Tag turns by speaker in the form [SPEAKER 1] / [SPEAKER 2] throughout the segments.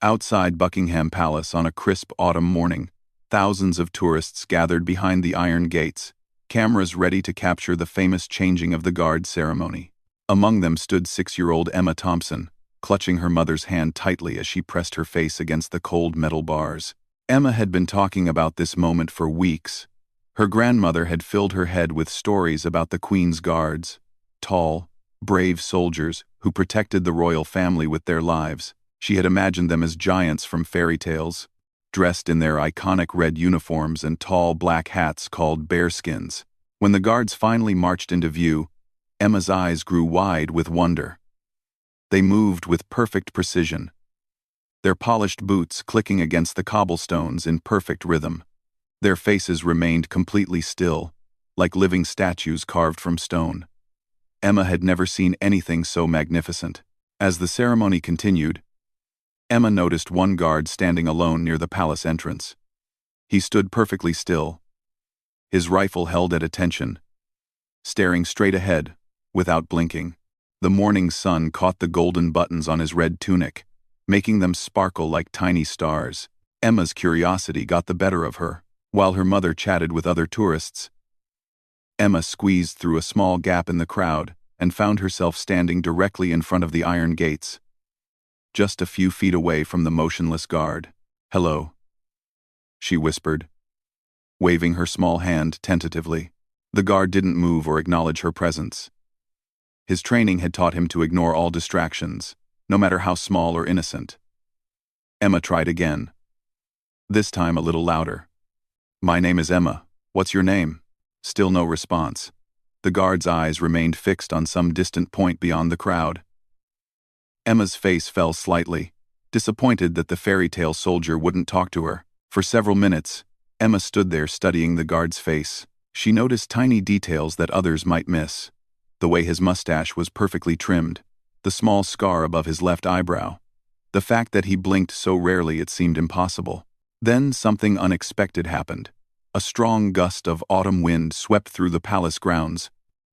[SPEAKER 1] Outside Buckingham Palace on a crisp autumn morning, thousands of tourists gathered behind the iron gates, cameras ready to capture the famous changing of the guard ceremony. Among them stood 6-year-old Emma Thompson, clutching her mother's hand tightly as she pressed her face against the cold metal bars. Emma had been talking about this moment for weeks. Her grandmother had filled her head with stories about the Queen's guards, tall, brave soldiers who protected the royal family with their lives. She had imagined them as giants from fairy tales, dressed in their iconic red uniforms and tall black hats called bearskins. When the guards finally marched into view, Emma's eyes grew wide with wonder. They moved with perfect precision, their polished boots clicking against the cobblestones in perfect rhythm. Their faces remained completely still, like living statues carved from stone. Emma had never seen anything so magnificent. As the ceremony continued, Emma noticed one guard standing alone near the palace entrance. He stood perfectly still, his rifle held at attention, staring straight ahead, without blinking. The morning sun caught the golden buttons on his red tunic, making them sparkle like tiny stars. Emma's curiosity got the better of her. While her mother chatted with other tourists, Emma squeezed through a small gap in the crowd and found herself standing directly in front of the iron gates, just a few feet away from the motionless guard. "Hello," she whispered, waving her small hand tentatively. The guard didn't move or acknowledge her presence. His training had taught him to ignore all distractions, no matter how small or innocent. Emma tried again, this time a little louder. "My name is Emma. What's your name?" Still no response. The guard's eyes remained fixed on some distant point beyond the crowd. Emma's face fell slightly, disappointed that the fairy tale soldier wouldn't talk to her. For several minutes, Emma stood there studying the guard's face. She noticed tiny details that others might miss. The way his mustache was perfectly trimmed, the small scar above his left eyebrow, the fact that he blinked so rarely it seemed impossible. Then something unexpected happened. A strong gust of autumn wind swept through the palace grounds,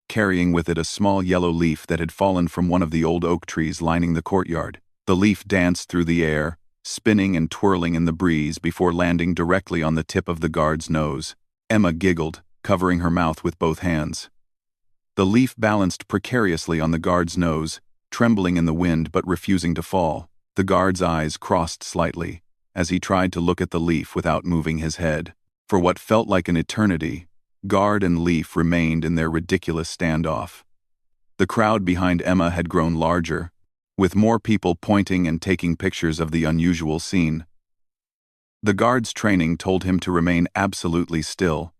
[SPEAKER 1] carrying with it a small yellow leaf that had fallen from one of the old oak trees lining the courtyard. The leaf danced through the air, spinning and twirling in the breeze before landing directly on the tip of the guard's nose. Emma giggled, covering her mouth with both hands. The leaf balanced precariously on the guard's nose, trembling in the wind but refusing to fall. The guard's eyes crossed slightly as he tried to look at the leaf without moving his head. For what felt like an eternity, guard and leaf remained in their ridiculous standoff. The crowd behind Emma had grown larger, with more people pointing and taking pictures of the unusual scene. The guard's training told him to remain absolutely still,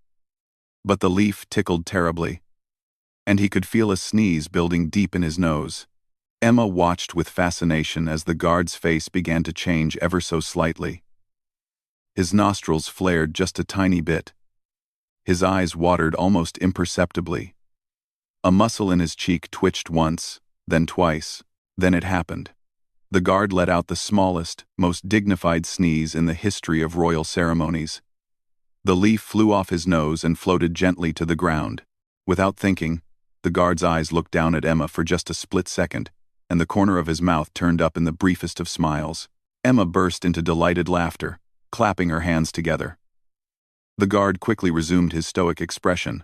[SPEAKER 1] but the leaf tickled terribly, and he could feel a sneeze building deep in his nose. Emma watched with fascination as the guard's face began to change ever so slightly. His nostrils flared just a tiny bit. His eyes watered almost imperceptibly. A muscle in his cheek twitched once, then twice. Then it happened. The guard let out the smallest, most dignified sneeze in the history of royal ceremonies. The leaf flew off his nose and floated gently to the ground. Without thinking, the guard's eyes looked down at Emma for just a split second, and the corner of his mouth turned up in the briefest of smiles. Emma burst into delighted laughter, clapping her hands together. The guard quickly resumed his stoic expression.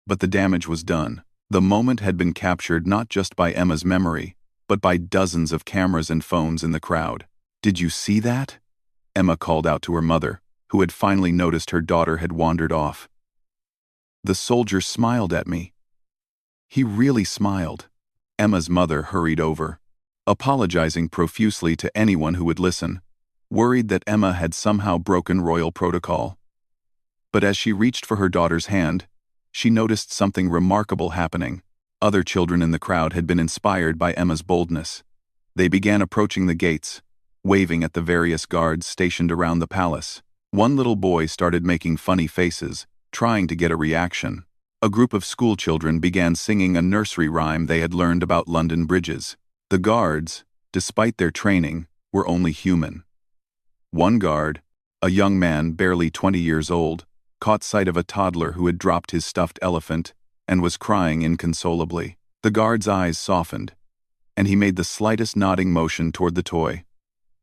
[SPEAKER 1] But the damage was done. The moment had been captured not just by Emma's memory, but by dozens of cameras and phones in the crowd. "Did you see that?" Emma called out to her mother, who had finally noticed her daughter had wandered off. "The soldier smiled at me. He really smiled." Emma's mother hurried over, apologizing profusely to anyone who would listen, worried that Emma had somehow broken royal protocol. But as she reached for her daughter's hand, she noticed something remarkable happening. Other children in the crowd had been inspired by Emma's boldness. They began approaching the gates, waving at the various guards stationed around the palace. One little boy started making funny faces, trying to get a reaction. A group of schoolchildren began singing a nursery rhyme they had learned about London bridges. The guards, despite their training, were only human. One guard, a young man barely 20 years old, caught sight of a toddler who had dropped his stuffed elephant and was crying inconsolably. The guard's eyes softened, and he made the slightest nodding motion toward the toy.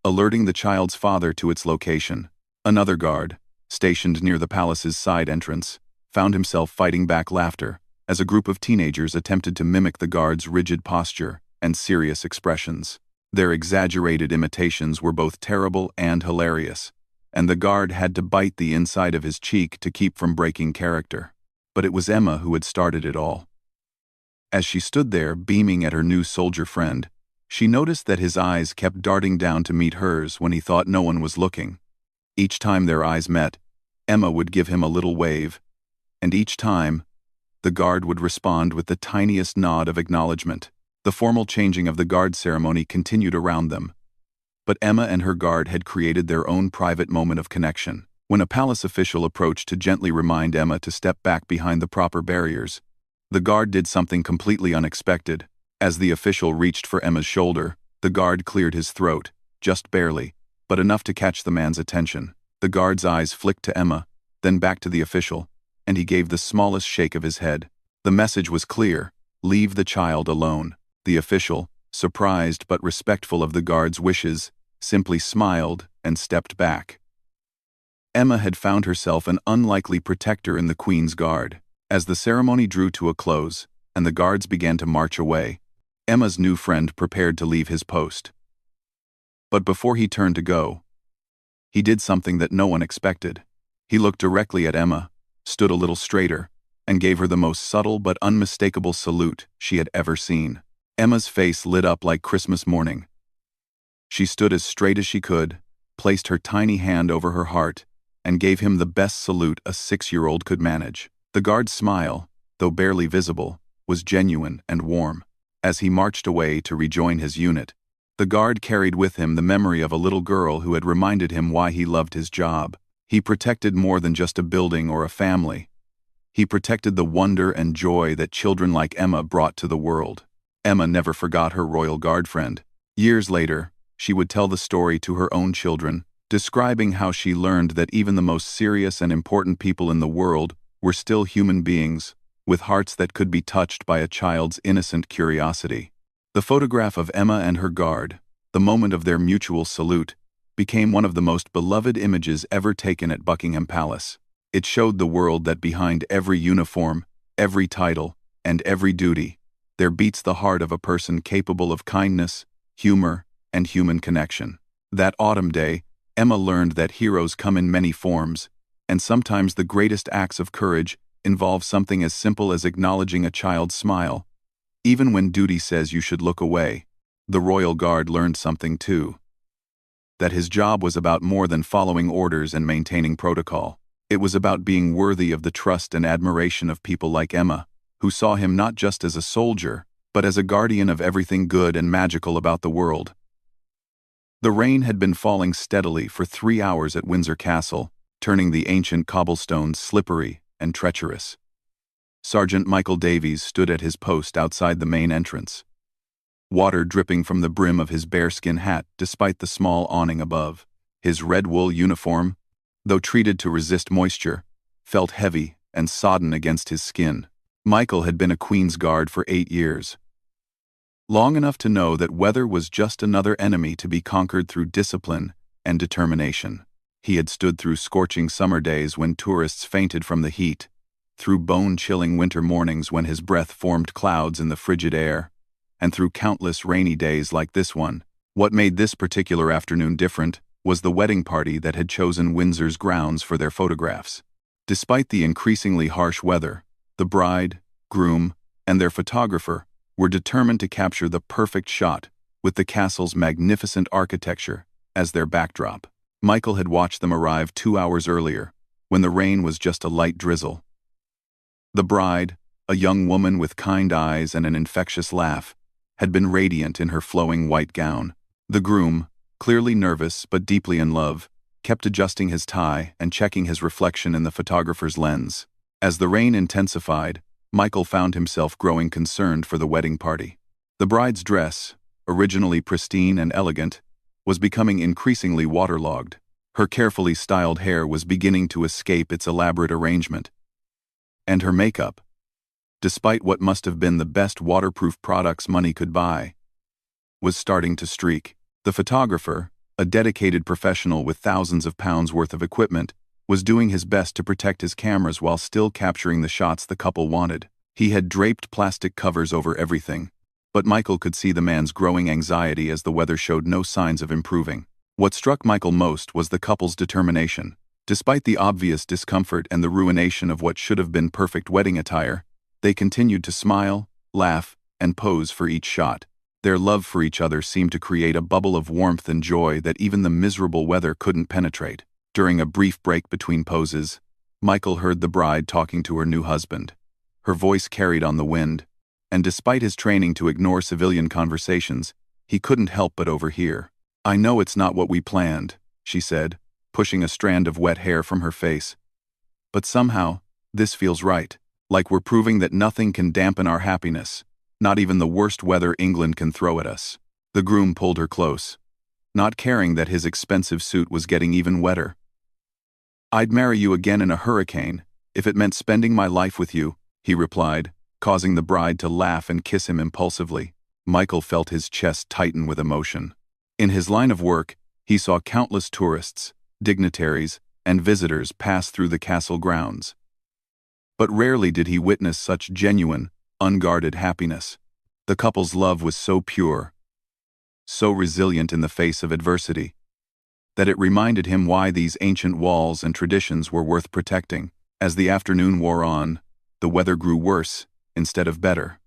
[SPEAKER 1] alerting the child's father to its location. Another guard, stationed near the palace's side entrance, found himself fighting back laughter as a group of teenagers attempted to mimic the guard's rigid posture and serious expressions. Their exaggerated imitations were both terrible and hilarious, and the guard had to bite the inside of his cheek to keep from breaking character. But it was Emma who had started it all. As she stood there, beaming at her new soldier friend, she noticed that his eyes kept darting down to meet hers when he thought no one was looking. Each time their eyes met, Emma would give him a little wave, and each time, the guard would respond with the tiniest nod of acknowledgement. The formal changing of the guard ceremony continued around them, but Emma and her guard had created their own private moment of connection. When a palace official approached to gently remind Emma to step back behind the proper barriers, the guard did something completely unexpected. As the official reached for Emma's shoulder, the guard cleared his throat, just barely, but enough to catch the man's attention. The guard's eyes flicked to Emma, then back to the official, and he gave the smallest shake of his head. The message was clear: leave the child alone. The official, surprised but respectful of the guard's wishes, simply smiled and stepped back. Emma had found herself an unlikely protector in the Queen's Guard. As the ceremony drew to a close, and the guards began to march away, Emma's new friend prepared to leave his post. But before he turned to go, he did something that no one expected. He looked directly at Emma, stood a little straighter, and gave her the most subtle but unmistakable salute she had ever seen. Emma's face lit up like Christmas morning. She stood as straight as she could, placed her tiny hand over her heart, and gave him the best salute a 6-year-old could manage. The guard's smile, though barely visible, was genuine and warm. As he marched away to rejoin his unit, the guard carried with him the memory of a little girl who had reminded him why he loved his job. He protected more than just a building or a family. He protected the wonder and joy that children like Emma brought to the world. Emma never forgot her royal guard friend. Years later, she would tell the story to her own children, describing how she learned that even the most serious and important people in the world were still human beings, with hearts that could be touched by a child's innocent curiosity. The photograph of Emma and her guard, the moment of their mutual salute, became one of the most beloved images ever taken at Buckingham Palace. It showed the world that behind every uniform, every title, and every duty, there beats the heart of a person capable of kindness, humor, and human connection. That autumn day, Emma learned that heroes come in many forms, and sometimes the greatest acts of courage involve something as simple as acknowledging a child's smile. Even when duty says you should look away, the royal guard learned something too. That his job was about more than following orders and maintaining protocol. It was about being worthy of the trust and admiration of people like Emma, who saw him not just as a soldier, but as a guardian of everything good and magical about the world. The rain had been falling steadily for 3 hours at Windsor Castle, turning the ancient cobblestones slippery and treacherous. Sergeant Michael Davies stood at his post outside the main entrance, water dripping from the brim of his bearskin hat despite the small awning above. His red wool uniform, though treated to resist moisture, felt heavy and sodden against his skin. Michael had been a Queen's Guard for 8 years, long enough to know that weather was just another enemy to be conquered through discipline and determination. He had stood through scorching summer days when tourists fainted from the heat, through bone-chilling winter mornings when his breath formed clouds in the frigid air, and through countless rainy days like this one. What made this particular afternoon different was the wedding party that had chosen Windsor's grounds for their photographs. Despite the increasingly harsh weather, the bride, groom, and their photographer were determined to capture the perfect shot, with the castle's magnificent architecture as their backdrop. Michael had watched them arrive 2 hours earlier, when the rain was just a light drizzle. The bride, a young woman with kind eyes and an infectious laugh, had been radiant in her flowing white gown. The groom, clearly nervous but deeply in love, kept adjusting his tie and checking his reflection in the photographer's lens. As the rain intensified, Michael found himself growing concerned for the wedding party. The bride's dress, originally pristine and elegant, was becoming increasingly waterlogged. Her carefully styled hair was beginning to escape its elaborate arrangement. And her makeup, despite what must have been the best waterproof products money could buy, was starting to streak. The photographer, a dedicated professional with thousands of pounds worth of equipment, was doing his best to protect his cameras while still capturing the shots the couple wanted. He had draped plastic covers over everything, but Michael could see the man's growing anxiety as the weather showed no signs of improving. What struck Michael most was the couple's determination. Despite the obvious discomfort and the ruination of what should have been perfect wedding attire, they continued to smile, laugh, and pose for each shot. Their love for each other seemed to create a bubble of warmth and joy that even the miserable weather couldn't penetrate. During a brief break between poses, Michael heard the bride talking to her new husband. Her voice carried on the wind, and despite his training to ignore civilian conversations, he couldn't help but overhear. "I know it's not what we planned," she said, pushing a strand of wet hair from her face. "But somehow, this feels right, like we're proving that nothing can dampen our happiness, not even the worst weather England can throw at us." The groom pulled her close, not caring that his expensive suit was getting even wetter. "I'd marry you again in a hurricane, if it meant spending my life with you," he replied, causing the bride to laugh and kiss him impulsively. Michael felt his chest tighten with emotion. In his line of work, he saw countless tourists, dignitaries, and visitors pass through the castle grounds. But rarely did he witness such genuine, unguarded happiness. The couple's love was so pure, so resilient in the face of adversity, that it reminded him why these ancient walls and traditions were worth protecting. As the afternoon wore on, the weather grew worse instead of better.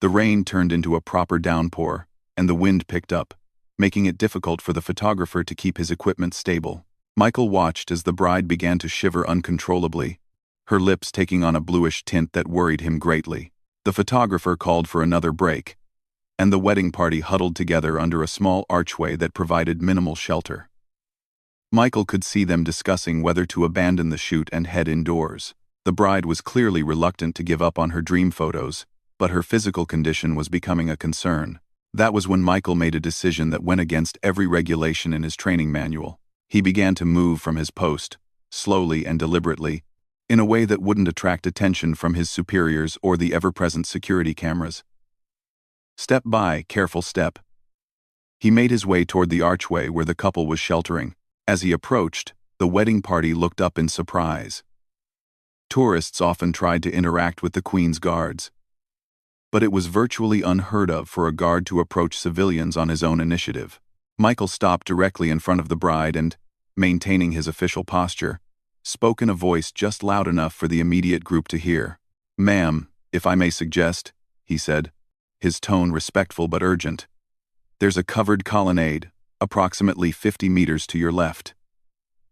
[SPEAKER 1] The rain turned into a proper downpour, and the wind picked up, making it difficult for the photographer to keep his equipment stable. Michael watched as the bride began to shiver uncontrollably, her lips taking on a bluish tint that worried him greatly. The photographer called for another break, and the wedding party huddled together under a small archway that provided minimal shelter. Michael could see them discussing whether to abandon the shoot and head indoors. The bride was clearly reluctant to give up on her dream photos, but her physical condition was becoming a concern. That was when Michael made a decision that went against every regulation in his training manual. He began to move from his post, slowly and deliberately, in a way that wouldn't attract attention from his superiors or the ever-present security cameras. Step by careful step, he made his way toward the archway where the couple was sheltering. As he approached, the wedding party looked up in surprise. Tourists often tried to interact with the Queen's guards, but it was virtually unheard of for a guard to approach civilians on his own initiative. Michael stopped directly in front of the bride and, maintaining his official posture, spoke in a voice just loud enough for the immediate group to hear. "Ma'am, if I may suggest," he said, his tone respectful but urgent. "There's a covered colonnade, approximately 50 meters to your left,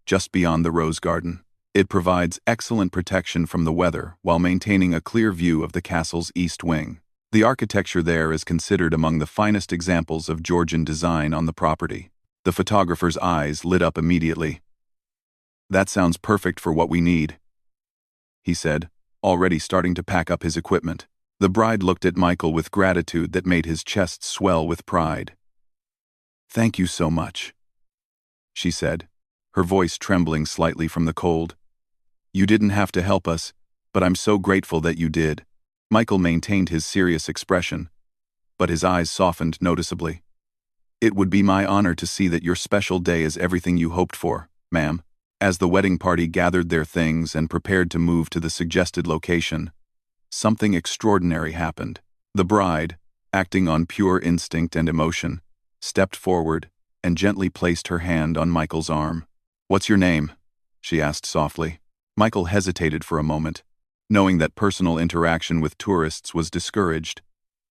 [SPEAKER 1] just beyond the rose garden. It provides excellent protection from the weather while maintaining a clear view of the castle's east wing. The architecture there is considered among the finest examples of Georgian design on the property." The photographer's eyes lit up immediately. "That sounds perfect for what we need," he said, already starting to pack up his equipment. The bride looked at Michael with gratitude that made his chest swell with pride. "Thank you so much," she said, her voice trembling slightly from the cold. "You didn't have to help us, but I'm so grateful that you did." Michael maintained his serious expression, but his eyes softened noticeably. "It would be my honor to see that your special day is everything you hoped for, ma'am." As the wedding party gathered their things and prepared to move to the suggested location, something extraordinary happened. The bride, acting on pure instinct and emotion, stepped forward and gently placed her hand on Michael's arm. "What's your name?" she asked softly. Michael hesitated for a moment, knowing that personal interaction with tourists was discouraged,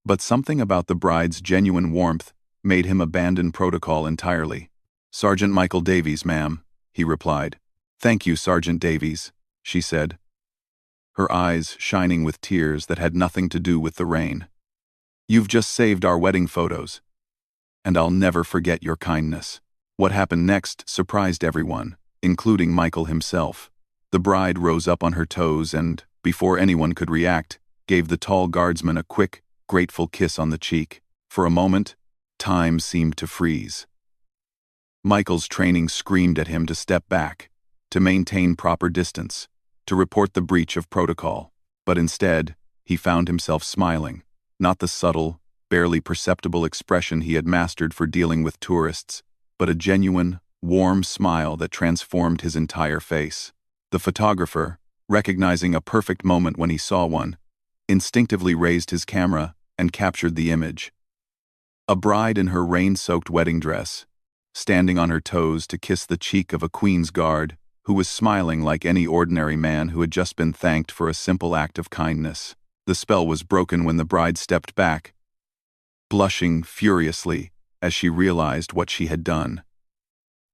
[SPEAKER 1] but something about the bride's genuine warmth made him abandon protocol entirely. "Sergeant Michael Davies, ma'am," he replied. "Thank you, Sergeant Davies," she said, her eyes shining with tears that had nothing to do with the rain. "You've just saved our wedding photos, and I'll never forget your kindness." What happened next surprised everyone, including Michael himself. The bride rose up on her toes and, before anyone could react, gave the tall guardsman a quick, grateful kiss on the cheek. For a moment, time seemed to freeze. Michael's training screamed at him to step back, to maintain proper distance, to report the breach of protocol. But instead, he found himself smiling, not the subtle, barely perceptible expression he had mastered for dealing with tourists, but a genuine, warm smile that transformed his entire face. The photographer, recognizing a perfect moment when he saw one, instinctively raised his camera and captured the image. A bride in her rain-soaked wedding dress, standing on her toes to kiss the cheek of a Queen's Guard, who was smiling like any ordinary man who had just been thanked for a simple act of kindness. The spell was broken when the bride stepped back, blushing furiously as she realized what she had done.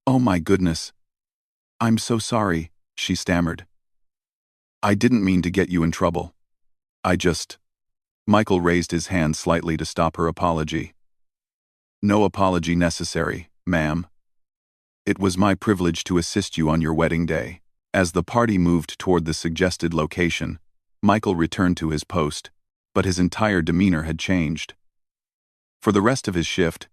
[SPEAKER 1] "Oh my goodness. I'm so sorry," she stammered. "I didn't mean to get you in trouble. Michael raised his hand slightly to stop her apology. "No apology necessary, ma'am. It was my privilege to assist you on your wedding day." As the party moved toward the suggested location, Michael returned to his post, but his entire demeanor had changed. For the rest of his shift,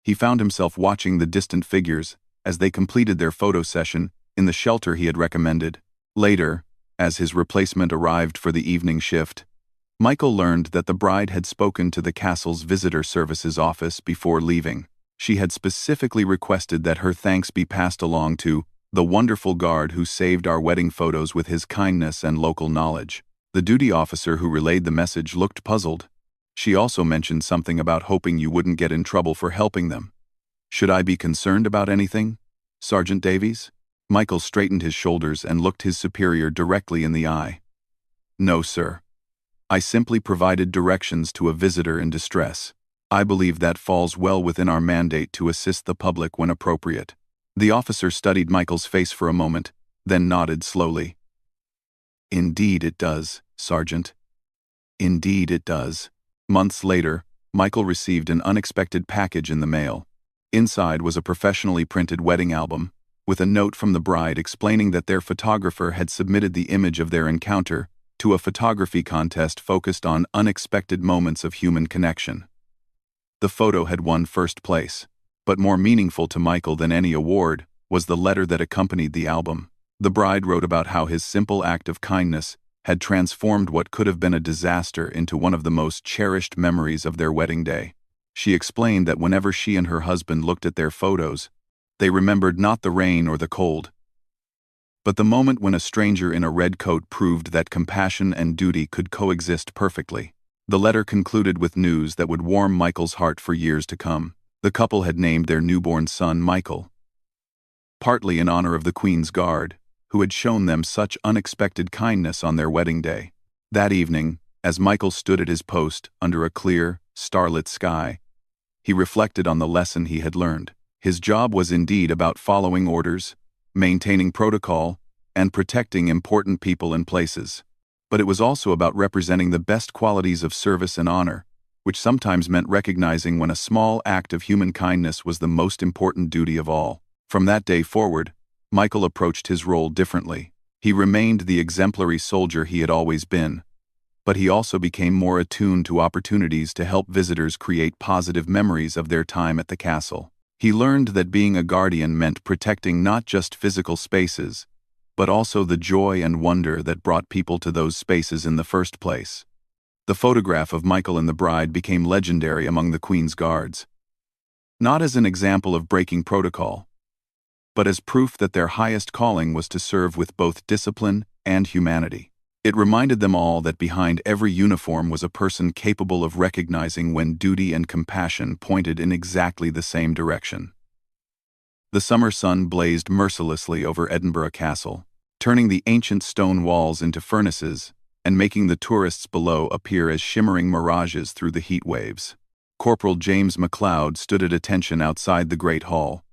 [SPEAKER 1] he found himself watching the distant figures as they completed their photo session in the shelter he had recommended. Later, as his replacement arrived for the evening shift, Michael learned that the bride had spoken to the castle's visitor services office before leaving. She had specifically requested that her thanks be passed along to the wonderful guard who saved our wedding photos with his kindness and local knowledge. The duty officer who relayed the message looked puzzled. "She also mentioned something about hoping you wouldn't get in trouble for helping them. Should I be concerned about anything, Sergeant Davies?" Michael straightened his shoulders and looked his superior directly in the eye. "No, sir. I simply provided directions to a visitor in distress. I believe that falls well within our mandate to assist the public when appropriate." The officer studied Michael's face for a moment, then nodded slowly. "Indeed it does, Sergeant. Indeed it does." Months later, Michael received an unexpected package in the mail. Inside was a professionally printed wedding album, with a note from the bride explaining that their photographer had submitted the image of their encounter to a photography contest focused on unexpected moments of human connection. The photo had won first place, but more meaningful to Michael than any award was the letter that accompanied the album. The bride wrote about how his simple act of kindness had transformed what could have been a disaster into one of the most cherished memories of their wedding day. She explained that whenever she and her husband looked at their photos, they remembered not the rain or the cold, but the moment when a stranger in a red coat proved that compassion and duty could coexist perfectly. The letter concluded with news that would warm Michael's heart for years to come. The couple had named their newborn son Michael, partly in honor of the Queen's Guard, who had shown them such unexpected kindness on their wedding day. That evening, as Michael stood at his post under a clear, starlit sky, he reflected on the lesson he had learned. His job was indeed about following orders, maintaining protocol, and protecting important people and places. But it was also about representing the best qualities of service and honor, which sometimes meant recognizing when a small act of human kindness was the most important duty of all. From that day forward, Michael approached his role differently. He remained the exemplary soldier he had always been, but he also became more attuned to opportunities to help visitors create positive memories of their time at the castle. He learned that being a guardian meant protecting not just physical spaces, but also the joy and wonder that brought people to those spaces in the first place. The photograph of Michael and the bride became legendary among the Queen's Guards, not as an example of breaking protocol, but as proof that their highest calling was to serve with both discipline and humanity. It reminded them all that behind every uniform was a person capable of recognizing when duty and compassion pointed in exactly the same direction. The summer sun blazed mercilessly over Edinburgh Castle, turning the ancient stone walls into furnaces and making the tourists below appear as shimmering mirages through the heat waves. Corporal James MacLeod stood at attention outside the Great Hall,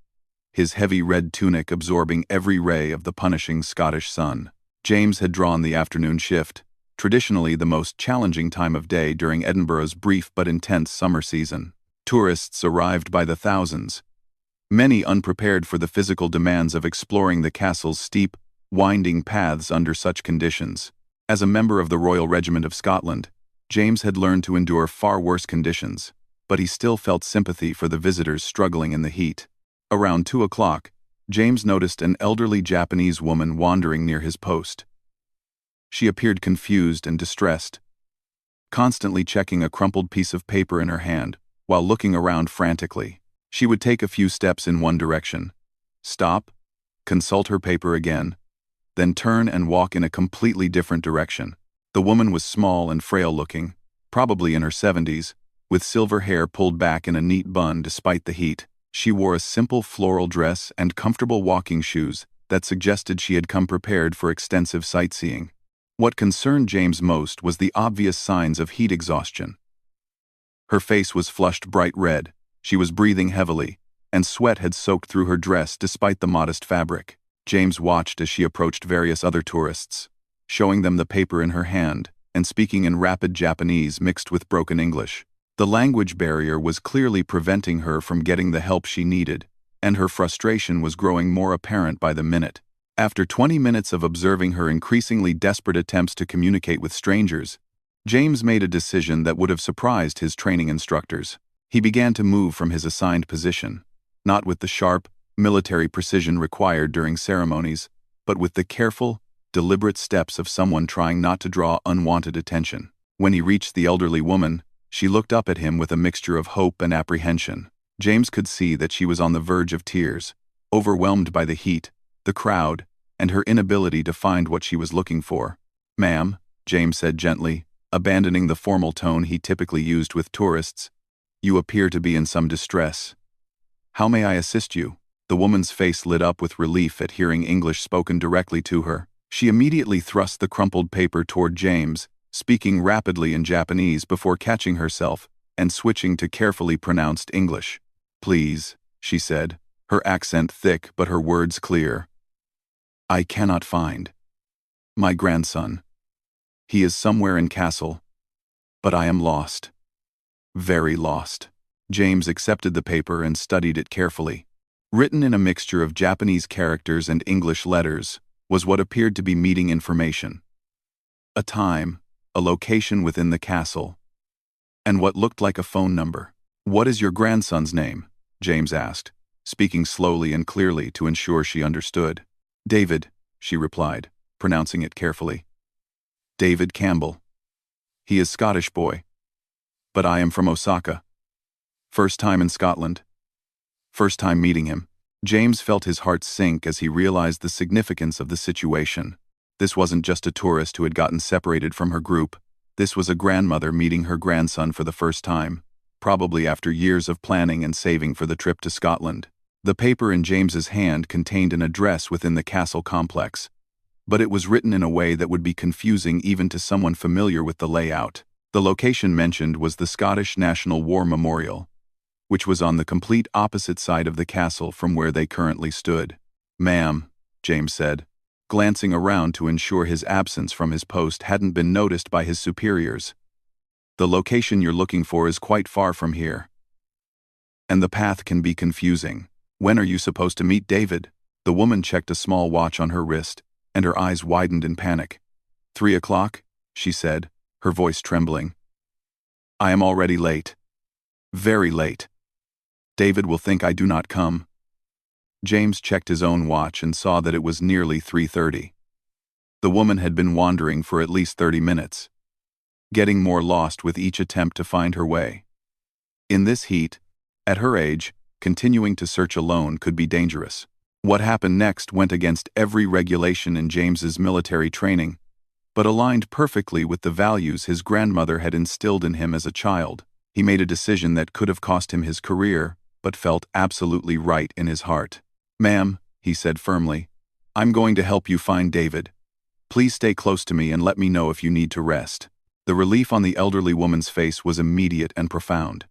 [SPEAKER 1] his heavy red tunic absorbing every ray of the punishing Scottish sun. James had drawn the afternoon shift, traditionally the most challenging time of day during Edinburgh's brief but intense summer season. Tourists arrived by the thousands, many unprepared for the physical demands of exploring the castle's steep, winding paths under such conditions. As a member of the Royal Regiment of Scotland, James had learned to endure far worse conditions, but he still felt sympathy for the visitors struggling in the heat. Around 2 o'clock, James noticed an elderly Japanese woman wandering near his post. She appeared confused and distressed, constantly checking a crumpled piece of paper in her hand while looking around frantically. She would take a few steps in one direction, stop, consult her paper again, then turn and walk in a completely different direction. The woman was small and frail-looking, probably in her 70s, with silver hair pulled back in a neat bun despite the heat. She wore a simple floral dress and comfortable walking shoes that suggested she had come prepared for extensive sightseeing. What concerned James most was the obvious signs of heat exhaustion. Her face was flushed bright red, she was breathing heavily, and sweat had soaked through her dress despite the modest fabric. James watched as she approached various other tourists, showing them the paper in her hand and speaking in rapid Japanese mixed with broken English. The language barrier was clearly preventing her from getting the help she needed, and her frustration was growing more apparent by the minute. After 20 minutes of observing her increasingly desperate attempts to communicate with strangers, James made a decision that would have surprised his training instructors. He began to move from his assigned position, not with the sharp, military precision required during ceremonies, but with the careful, deliberate steps of someone trying not to draw unwanted attention. When he reached the elderly woman, she looked up at him with a mixture of hope and apprehension. James could see that she was on the verge of tears, overwhelmed by the heat, the crowd, and her inability to find what she was looking for. "Ma'am," James said gently, abandoning the formal tone he typically used with tourists, "you appear to be in some distress. How may I assist you?" The woman's face lit up with relief at hearing English spoken directly to her. She immediately thrust the crumpled paper toward James, speaking rapidly in Japanese before catching herself and switching to carefully pronounced English. "Please," she said, her accent thick but her words clear. "I cannot find my grandson. He is somewhere in Castle, but I am lost. Very lost." James accepted the paper and studied it carefully. Written in a mixture of Japanese characters and English letters was what appeared to be meeting information. A time, a location within the castle, and what looked like a phone number. "What is your grandson's name?" James asked, speaking slowly and clearly to ensure she understood. "David," she replied, pronouncing it carefully. "David Campbell. He is Scottish boy. But I am from Osaka. First time in Scotland. First time meeting him." James felt his heart sink as he realized the significance of the situation. This wasn't just a tourist who had gotten separated from her group. This was a grandmother meeting her grandson for the first time, probably after years of planning and saving for the trip to Scotland. The paper in James's hand contained an address within the castle complex, but it was written in a way that would be confusing even to someone familiar with the layout. The location mentioned was the Scottish National War Memorial, which was on the complete opposite side of the castle from where they currently stood. "Ma'am," James said, glancing around to ensure his absence from his post hadn't been noticed by his superiors. "The location you're looking for is quite far from here, and the path can be confusing. When are you supposed to meet David?" The woman checked a small watch on her wrist, and her eyes widened in panic. 3 o'clock, she said, her voice trembling. "I am already late. Very late. David will think I do not come." James checked his own watch and saw that it was nearly 3:30. The woman had been wandering for at least 30 minutes, getting more lost with each attempt to find her way. In this heat, at her age, continuing to search alone could be dangerous. What happened next went against every regulation in James's military training, but aligned perfectly with the values his grandmother had instilled in him as a child. He made a decision that could have cost him his career, but felt absolutely right in his heart. "Ma'am," he said firmly, "I'm going to help you find David. Please stay close to me and let me know if you need to rest." The relief on the elderly woman's face was immediate and profound.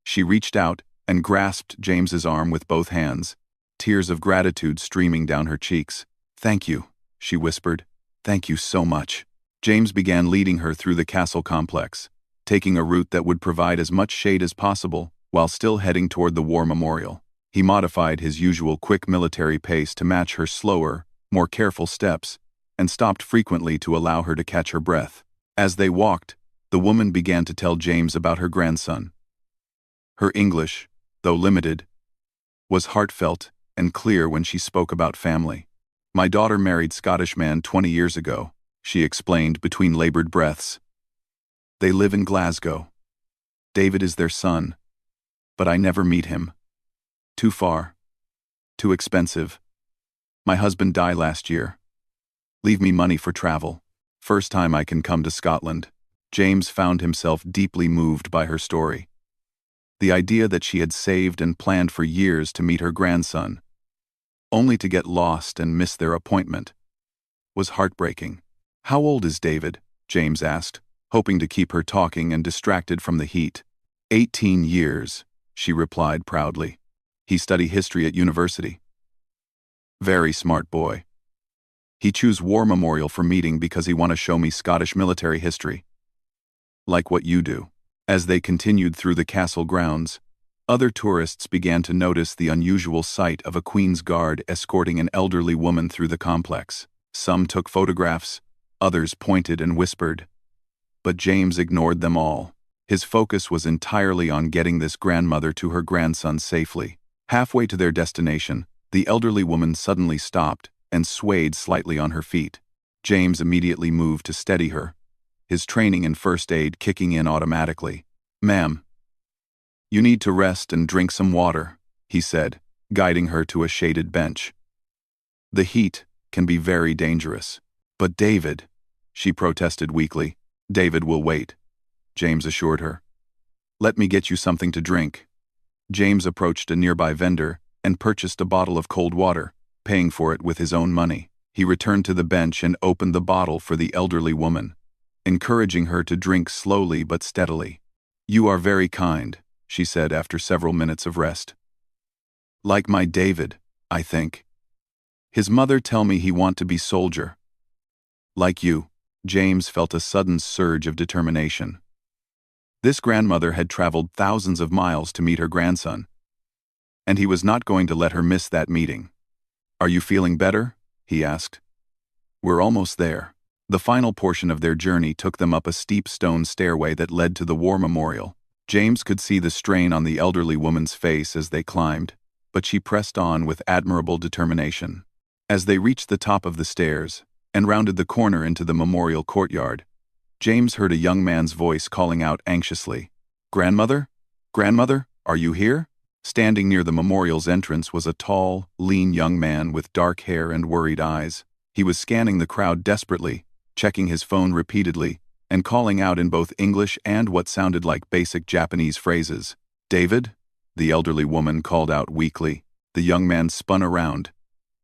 [SPEAKER 1] She reached out and grasped James's arm with both hands, tears of gratitude streaming down her cheeks. "Thank you," she whispered. "Thank you so much." James began leading her through the castle complex, taking a route that would provide as much shade as possible while still heading toward the war memorial. He modified his usual quick military pace to match her slower, more careful steps, and stopped frequently to allow her to catch her breath. As they walked, the woman began to tell James about her grandson. Her English, though limited, was heartfelt and clear when she spoke about family. "My daughter married Scottish man 20 years ago," she explained between labored breaths. "They live in Glasgow. David is their son, but I never meet him. Too far. Too expensive. My husband died last year. Leave me money for travel. First time I can come to Scotland. James found himself deeply moved by her story. The idea that she had saved and planned for years to meet her grandson, only to get lost and miss their appointment, was heartbreaking. How old is David? James asked, hoping to keep her talking and distracted from the heat. 18 years, she replied proudly. He study history at university. Very smart boy. He choose war memorial for meeting because he want to show me Scottish military history. Like what you do. As they continued through the castle grounds, other tourists began to notice the unusual sight of a Queen's Guard escorting an elderly woman through the complex. Some took photographs, others pointed and whispered. But James ignored them all. His focus was entirely on getting this grandmother to her grandson safely. Halfway to their destination, the elderly woman suddenly stopped and swayed slightly on her feet. James immediately moved to steady her, his training in first aid kicking in automatically. "Ma'am, you need to rest and drink some water," he said, guiding her to a shaded bench. "The heat can be very dangerous." "But David," she protested weakly. "David will wait," James assured her. "Let me get you something to drink." James approached a nearby vendor and purchased a bottle of cold water, paying for it with his own money. He returned to the bench and opened the bottle for the elderly woman, encouraging her to drink slowly but steadily. "You are very kind," she said after several minutes of rest. "Like my David, I think. His mother tell me he want to be soldier. Like you." James felt a sudden surge of determination. This grandmother had traveled thousands of miles to meet her grandson, and he was not going to let her miss that meeting. "Are you feeling better?" he asked. "We're almost there." The final portion of their journey took them up a steep stone stairway that led to the war memorial. James could see the strain on the elderly woman's face as they climbed, but she pressed on with admirable determination. As they reached the top of the stairs and rounded the corner into the memorial courtyard, James heard a young man's voice calling out anxiously, "Grandmother? Grandmother, are you here?" Standing near the memorial's entrance was a tall, lean young man with dark hair and worried eyes. He was scanning the crowd desperately, checking his phone repeatedly, and calling out in both English and what sounded like basic Japanese phrases. "David?" the elderly woman called out weakly. The young man spun around,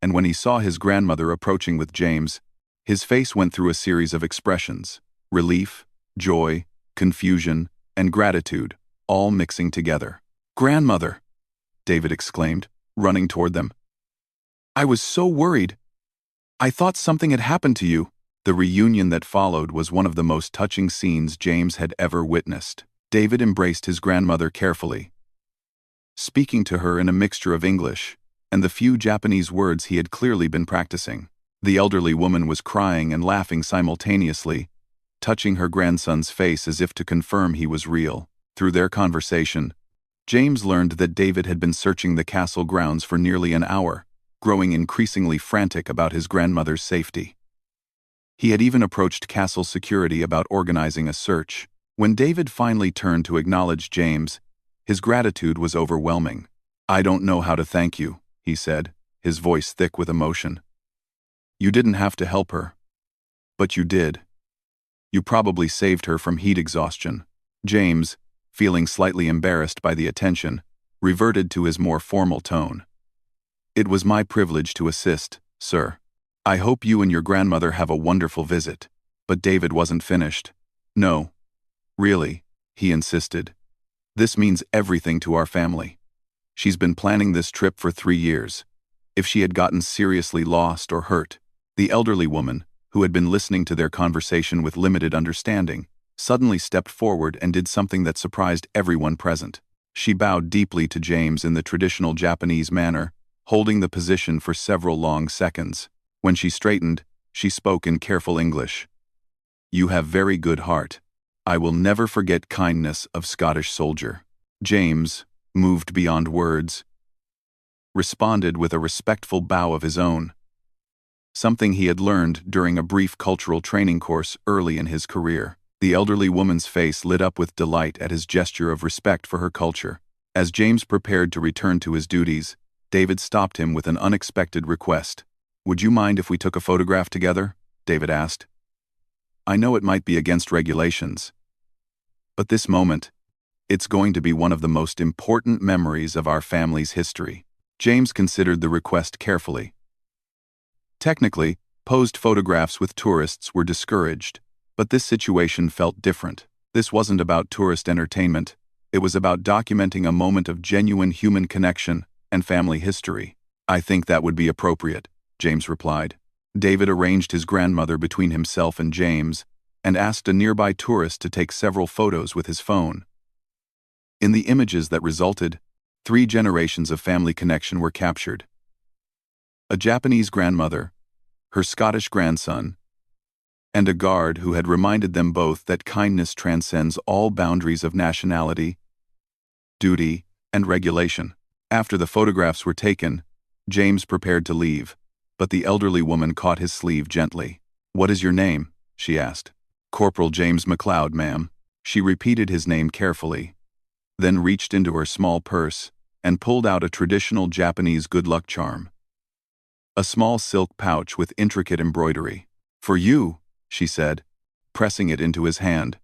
[SPEAKER 1] and when he saw his grandmother approaching with James, his face went through a series of expressions: relief, joy, confusion, and gratitude, all mixing together. "Grandmother!" David exclaimed, running toward them. "I was so worried. I thought something had happened to you." The reunion that followed was one of the most touching scenes James had ever witnessed. David embraced his grandmother carefully, speaking to her in a mixture of English and the few Japanese words he had clearly been practicing. The elderly woman was crying and laughing simultaneously, touching her grandson's face as if to confirm he was real. Through their conversation, James learned that David had been searching the castle grounds for nearly an hour, growing increasingly frantic about his grandmother's safety. He had even approached castle security about organizing a search. When David finally turned to acknowledge James, his gratitude was overwhelming. "I don't know how to thank you," he said, his voice thick with emotion. "You didn't have to help her. But you did. You probably saved her from heat exhaustion." James, feeling slightly embarrassed by the attention, reverted to his more formal tone. "It was my privilege to assist, sir. I hope you and your grandmother have a wonderful visit." But David wasn't finished. "No. Really," he insisted. "This means everything to our family. She's been planning this trip for 3 years. If she had gotten seriously lost or hurt..." The elderly woman, who had been listening to their conversation with limited understanding, suddenly stepped forward and did something that surprised everyone present. She bowed deeply to James in the traditional Japanese manner, holding the position for several long seconds. When she straightened, she spoke in careful English. "You have very good heart. I will never forget kindness of Scottish soldier." James, moved beyond words, responded with a respectful bow of his own, something he had learned during a brief cultural training course early in his career. The elderly woman's face lit up with delight at his gesture of respect for her culture. As James prepared to return to his duties, David stopped him with an unexpected request. "Would you mind if we took a photograph together?" David asked. "I know it might be against regulations, but this moment, it's going to be one of the most important memories of our family's history." James considered the request carefully. Technically, posed photographs with tourists were discouraged, but this situation felt different. This wasn't about tourist entertainment. It was about documenting a moment of genuine human connection and family history. "I think that would be appropriate," James replied. David arranged his grandmother between himself and James and asked a nearby tourist to take several photos with his phone. In the images that resulted, 3 generations of family connection were captured. A Japanese grandmother, her Scottish grandson, and a guard who had reminded them both that kindness transcends all boundaries of nationality, duty, and regulation. After the photographs were taken, James prepared to leave, but the elderly woman caught his sleeve gently. "What is your name?" she asked. "Corporal James McLeod, ma'am." She repeated his name carefully, then reached into her small purse and pulled out a traditional Japanese good luck charm. A small silk pouch with intricate embroidery. "For you," she said, pressing it into his hand.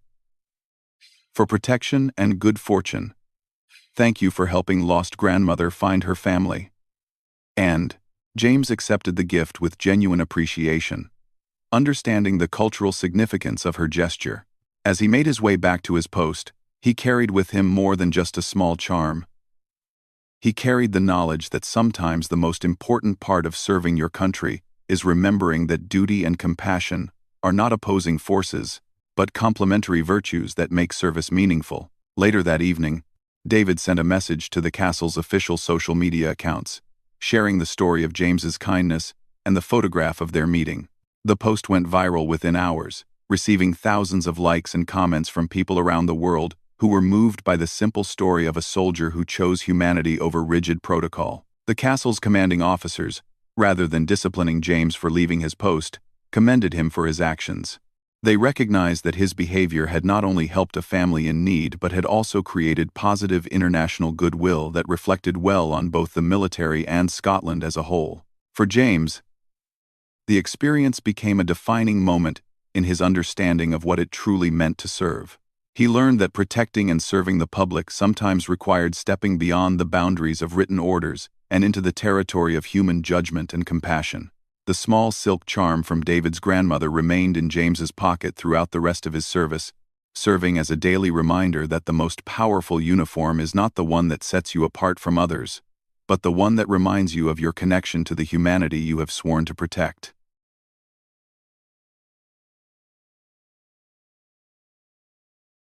[SPEAKER 1] "For protection and good fortune. Thank you for helping lost grandmother find her family." And James accepted the gift with genuine appreciation, understanding the cultural significance of her gesture. As he made his way back to his post, he carried with him more than just a small charm. He carried the knowledge that sometimes the most important part of serving your country is remembering that duty and compassion are not opposing forces, but complementary virtues that make service meaningful. Later that evening, David sent a message to the castle's official social media accounts, sharing the story of James's kindness and the photograph of their meeting. The post went viral within hours, receiving thousands of likes and comments from people around the world who were moved by the simple story of a soldier who chose humanity over rigid protocol. The castle's commanding officers, rather than disciplining James for leaving his post, commended him for his actions. They recognized that his behavior had not only helped a family in need but had also created positive international goodwill that reflected well on both the military and Scotland as a whole. For James, the experience became a defining moment in his understanding of what it truly meant to serve. He learned that protecting and serving the public sometimes required stepping beyond the boundaries of written orders and into the territory of human judgment and compassion. The small silk charm from David's grandmother remained in James's pocket throughout the rest of his service, serving as a daily reminder that the most powerful uniform is not the one that sets you apart from others, but the one that reminds you of your connection to the humanity you have sworn to protect.